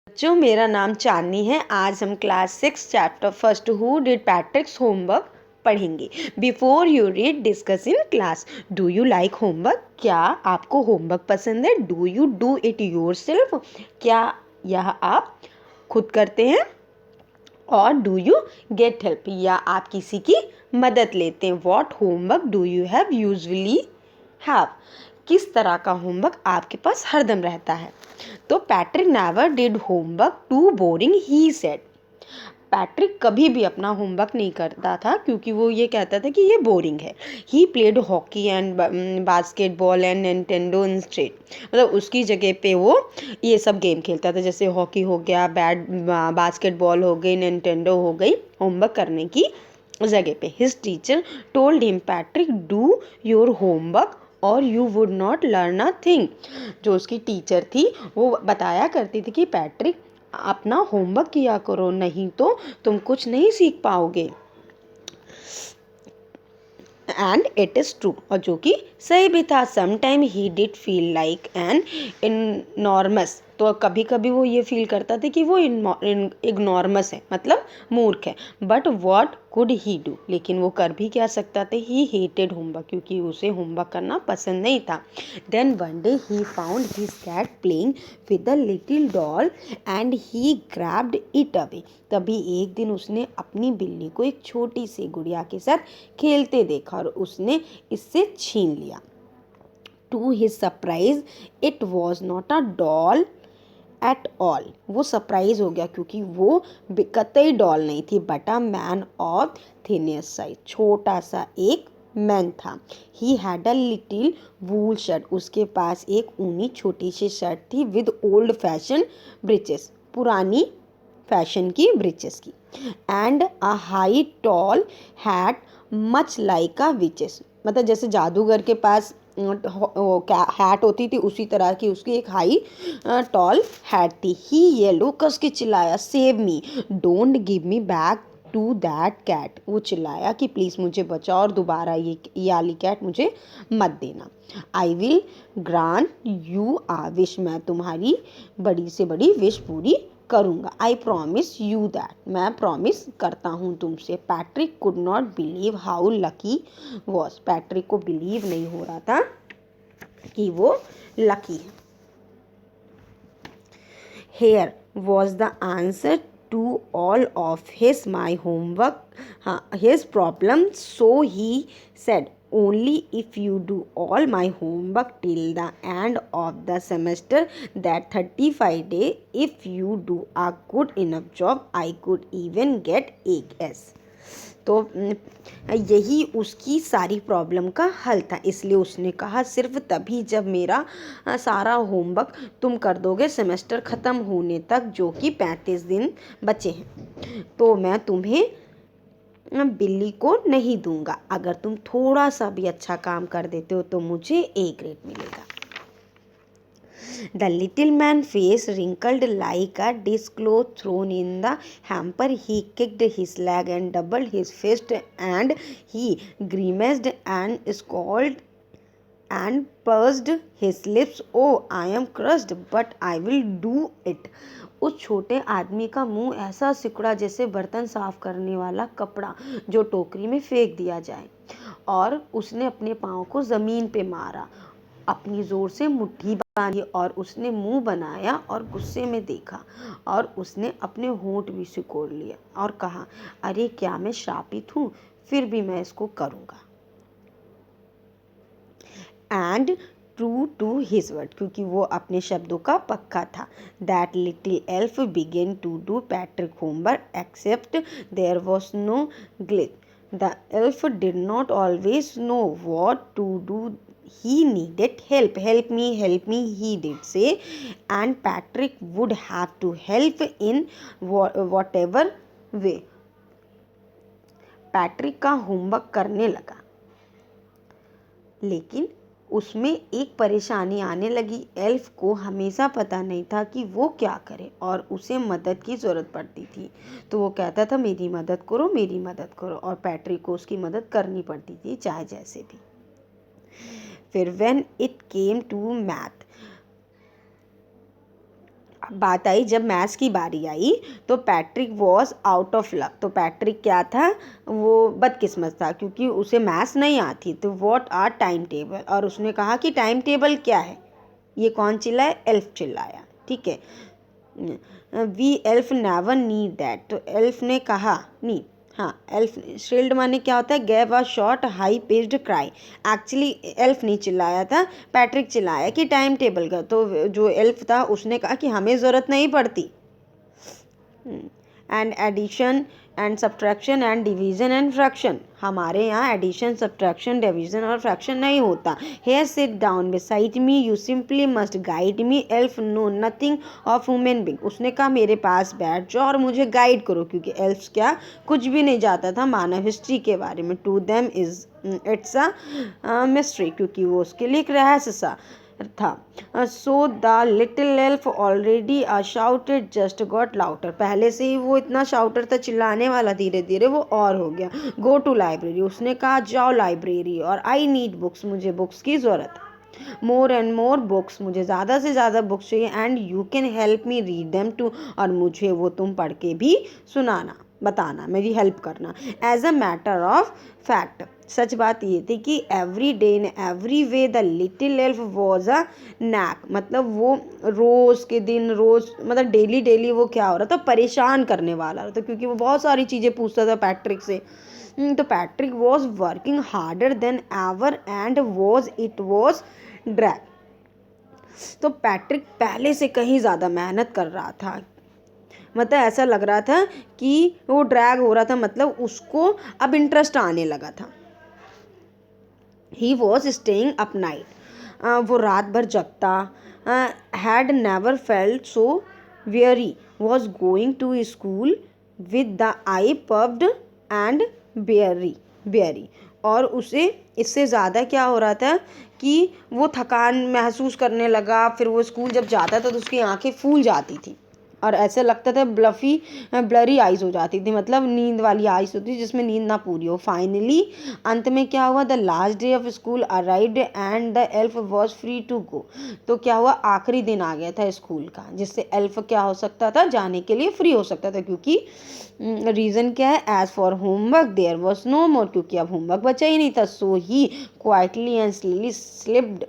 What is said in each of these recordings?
बच्चों, मेरा नाम चांदनी है। आज हम class 6 chapter first who did Patrick's homework पढ़ेंगे। Before you read discuss in class. Do you like homework? क्या आपको होमवर्क पसंद है? Do you do it yourself? क्या यह आप खुद करते हैं? और डू यू गेट हेल्प, या आप किसी की मदद लेते हैं? What homework do you have usually have? किस तरह का होमवर्क आपके पास हरदम रहता है? तो Patrick never did homework too boring, he said. Patrick कभी भी अपना होमवर्क नहीं करता था क्योंकि वो ये कहता था कि ये बोरिंग है। He played hockey and basketball and Nintendo instead. मतलब उसकी जगह पे वो ये सब गेम खेलता था, जैसे हॉकी हो गया, बास्केटबॉल हो गई, निंटेंडो हो गई, होमवर्क करने की जगह पे। His teacher told him, Patrick do your homework or you would not learn a thing. जो उसकी टीचर थी वो बताया करती थी कि पैट्रिक अपना होमवर्क किया करो, नहीं तो तुम कुछ नहीं सीख पाओगे। एंड इट इज़ ट्रू, और जो कि सही भी था। Sometime he did feel like an enormous. तो कभी कभी वो ये फील करता था कि वो इग्नॉर्मस है, मतलब मूर्ख है। But what could he do? लेकिन वो कर भी क्या सकता था? ही हेटेड होमवर्क, क्योंकि उसे होमवर्क करना पसंद नहीं था। Then one day he found his cat playing with a little doll and he grabbed it away. तभी एक दिन उसने अपनी बिल्ली को एक छोटी सी गुड़िया के साथ खेलते देखा और उसने इससे छीन लिया। To his surprise it was not a doll at all. वो सरप्राइज हो गया क्योंकि वो कतई डॉल नहीं थी, but a man of thinnest size. छोटा सा एक मैन था। He had a little wool shirt. उसके पास एक ऊनी छोटी सी शर्ट थी विद ओल्ड फैशन ब्रिचेस, पुरानी फैशन की ब्रिचेस की। And a high tall hat much like a witches. मतलब जैसे जादूगर के पास हैट होती थी, उसी तरह की उसकी एक हाई टॉल हैट थी। ही येलो कस के चिल्लाया, save me, don't give me back to that cat. वो चिल्लाया कि प्लीज़ मुझे बचाओ और दोबारा ये वाली कैट मुझे मत देना। I will grant you a wish. मैं तुम्हारी बड़ी से बड़ी विश पूरी करूँगा। I promise you that. मैं प्रॉमिस करता हूँ तुमसे। Patrick could not believe how lucky was. Patrick को बिलीव नहीं हो रहा था कि वो लकी है। Here was the answer to all of my homework, his problem. So he said, only if you do all my homework till the end of the semester, that 35 days, if you do a good enough job, I could even get AS. तो यही उसकी सारी problem का हल था। इसलिए उसने कहा, सिर्फ तभी जब मेरा सारा होमवर्क तुम कर दोगे सेमेस्टर ख़त्म होने तक, जो कि 35 दिन बचे हैं, तो मैं तुम्हें बिल्ली को नहीं दूंगा। अगर तुम थोड़ा सा भी अच्छा काम कर देते हो तो मुझे A ग्रेड मिलेगा। The little man's face wrinkled like a dishcloth thrown in the hamper. He kicked his leg and doubled his fist, and he grimaced and scowled and pursed his lips. Oh, I am crushed, but I will do it. उस छोटे आदमी का मुंह ऐसा सिकुड़ा जैसे बर्तन साफ करने वाला कपड़ा जो टोकरी में फेंक दिया जाए, और उसने अपने पाँव को ज़मीन पे मारा, अपनी ज़ोर से मुट्ठी बांधी, और उसने मुंह बनाया और गुस्से में देखा, और उसने अपने होंठ भी सिकोड़ लिए और कहा, अरे क्या मैं श्रापित हूँ? फिर भी मैं इसको करूँगा। And true to his word, क्योंकि वो अपने शब्दों का पक्का था। That little elf began to do Patrick homework, except there was no glitch. The elf did not always know what to do. He needed help. Help me, he did say, and Patrick would have to help in whatever way. Patrick का homework करने लगा, लेकिन उसमें एक परेशानी आने लगी। Elf को हमेशा पता नहीं था कि वो क्या करे, और उसे मदद की ज़रूरत पड़ती थी। तो वो कहता था, मेरी मदद करो, मेरी मदद करो, और पैट्रिक को उसकी मदद करनी पड़ती थी, चाहे जैसे भी। फिर when it came to math, बात आई जब मैथ्स की बारी आई तो Patrick was out of luck. तो पैट्रिक क्या था, वो बदकिस्मत था क्योंकि उसे मैथ्स नहीं आती। तो व्हाट आर टाइम टेबल, और उसने कहा कि टाइम टेबल क्या है। ये कौन चिल्लाया, एल्फ चिल्लाया, ठीक है। We elf never need that, तो एल्फ ने कहा नी, हाँ एल्फ शील्ड माने क्या होता है, gave a short high pitched cry. Actually elf नहीं चिल्लाया था, पैट्रिक चिल्लाया कि टाइम टेबल का। तो जो एल्फ था उसने कहा कि हमें ज़रूरत नहीं पड़ती। And addition and subtraction and division and fraction, हमारे यहाँ एडिशन सब्ट्रैक्शन डिवीज़न और फ्रैक्शन नहीं होता। Here sit down beside me, you simply must guide me, elf know nothing of human being. उसने कहा मेरे पास बैठ जाओ और मुझे गाइड करो, क्योंकि एल्फ्स क्या कुछ भी नहीं जाता था मानव हिस्ट्री के बारे में। To them is it's a mystery, क्योंकि वो उसके लिए एक रहस्य सा था। So the little elf already shouted just got louder, पहले से ही वो इतना शाउटर था, चिल्लाने वाला, धीरे धीरे वो और हो गया। गो टू लाइब्रेरी, उसने कहा जाओ लाइब्रेरी, और आई नीड बुक्स, मुझे बुक्स की ज़रूरत है। मोर एंड मोर बुक्स, मुझे ज़्यादा से ज़्यादा बुक्स चाहिए। And you can help me read them too, और मुझे वो तुम पढ़ के भी सुनाना, बताना, मेरी हेल्प करना। As a matter of fact, सच बात ये थी कि every day in every way the little elf was a knack, मतलब वो रोज़ के दिन, रोज़ मतलब डेली डेली वो क्या हो रहा था, परेशान करने वाला था, क्योंकि वो बहुत सारी चीज़ें पूछता था पैट्रिक से। तो Patrick was working harder than ever and was drag, तो पैट्रिक पहले से कहीं ज़्यादा मेहनत कर रहा था। मतलब ऐसा लग रहा था कि वो ड्रैग हो रहा था, मतलब उसको अब इंटरेस्ट आने लगा था। He was staying up night, वो रात भर जगता। Had never felt so very, was going to school with the eye puffed and bleary, और उसे इससे ज़्यादा क्या हो रहा था कि वो थकान महसूस करने लगा। फिर वो स्कूल जब जाता था तो उसकी आंखें फूल जाती थी और ऐसे लगता था ब्लरी आइज़ हो जाती थी, मतलब नींद वाली आइज़ होती थी जिसमें नींद ना पूरी हो। फाइनली अंत में क्या हुआ, the last day of school arrived and the elf was free to go, तो क्या हुआ, आखिरी दिन आ गया था स्कूल का, जिससे एल्फ क्या हो सकता था, जाने के लिए फ्री हो सकता था। क्योंकि रीज़न क्या है, as for homework there was no more, क्योंकि अब होमवर्क बचा ही नहीं था। So he quietly and slyly slipped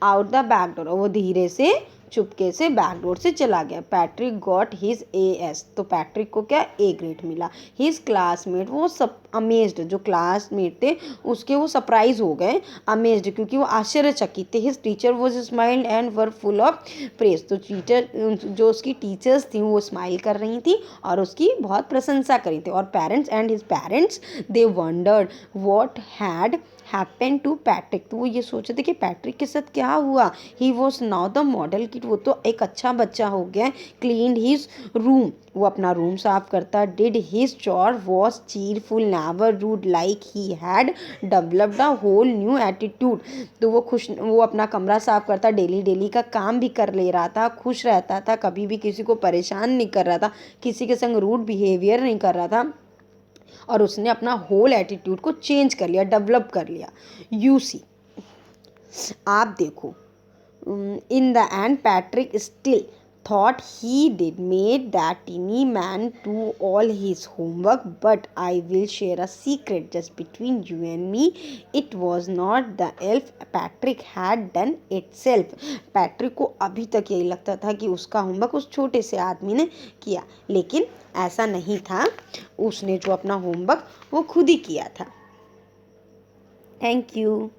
out the back door, वो धीरे से चुपके से बैक डोर से चला गया। पैट्रिक गॉट हिज एएस, तो पैट्रिक को क्या ए ग्रेड मिला। हिज क्लासमेट, वो सब अमेज्ड, जो क्लासमेट थे उसके वो सरप्राइज हो गए, अमेज्ड, क्योंकि वो आश्चर्यचकित थे। His teacher was smiled and were full of praise, तो टीचर जो उसकी टीचर्स थी वो स्माइल कर रही थी और उसकी बहुत प्रशंसा करी थी। और parents and his parents they wondered what had happen to Patrick, तो वो ये सोचे थे कि पैट्रिक के साथ क्या हुआ। He was now the model kid, वो तो एक अच्छा बच्चा हो गया। क्लीन्ड हिज रूम, वो अपना रूम साफ करता। Did his chore, was cheerful, never rude, like he had developed a whole new attitude, तो वो अपना कमरा साफ करता, डेली डेली का काम भी कर ले रहा था, खुश रहता था, कभी भी किसी को परेशान नहीं कर रहा था, किसी के संग रूड बिहेवियर नहीं कर रहा था, और उसने अपना होल एटीट्यूड को चेंज कर लिया, डेवलप कर लिया। यू सी, आप देखो, in the end Patrick still thought he did made that tiny man do all his homework, but I will share a secret just between you and me. It was not the elf Patrick had done itself. Patrick को अभी तक यही लगता था कि उसका homework उस छोटे से आदमी ने किया, लेकिन ऐसा नहीं था। उसने जो अपना होमवर्क वो खुद ही किया था। Thank you.